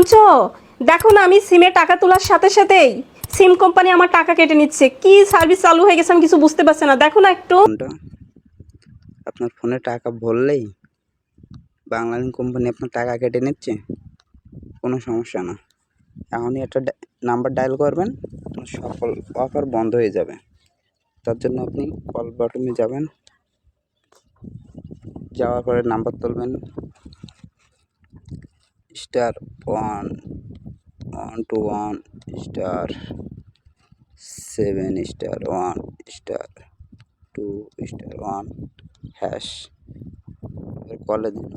শুনছো? দেখো না, আমি সিমে টাকা তোলার সাথে সাথেই সিম কোম্পানি আমার টাকা কেটে নিচ্ছে। কি সার্ভিস চালু হয়ে গেছে আমি কিছু বুঝতে পারছি না, দেখো না একটু। ফোনটা আপনার ফোনে টাকা ভরলেই বাংলালিংক কোম্পানি আপনার টাকা কেটে নিচ্ছে, কোনো সমস্যা না। এখনই একটা নাম্বার ডায়াল করবেন, আপনার সকল অফার বন্ধ হয়ে যাবে। তার জন্য আপনি কল বাটনে যাবেন, যাওয়ার পরে নাম্বার তুলবেন *111*7*1*2*1#। কলে দিন।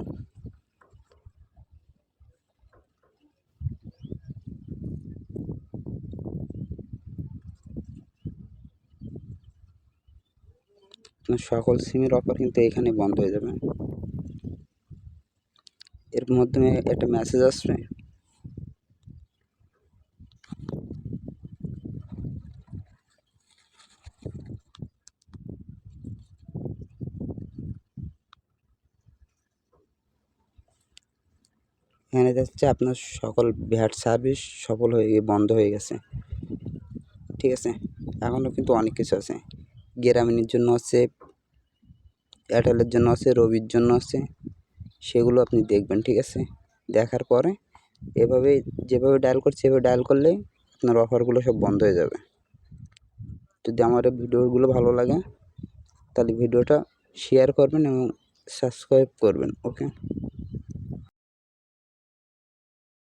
আপনার সকল সিমের অফার কিন্তু এখানে বন্ধ হয়ে যাবে। এর মাধ্যমে একটা মেসেজ আসবে, এখানে যাচ্ছে আপনার সকল ভ্যাট সার্ভিস সফল হয়ে বন্ধ হয়ে গেছে। ঠিক আছে, এখনও কিন্তু অনেক কিছু আছে। গ্রামীণের জন্য আছে, এয়ারটেলের জন্য আছে, রবির জন্য আছে, সেগুলো আপনি দেখবেন। ঠিক আছে, দেখার পরে এভাবে যেভাবে ডায়াল করছে এভাবে ডায়াল করলেই আপনার অফারগুলো সব বন্ধ হয়ে যাবে। যদি আমার এই ভিডিওগুলো ভালো লাগে তাহলে ভিডিওটা শেয়ার করবেন এবং সাবস্ক্রাইব করবেন। ওকে।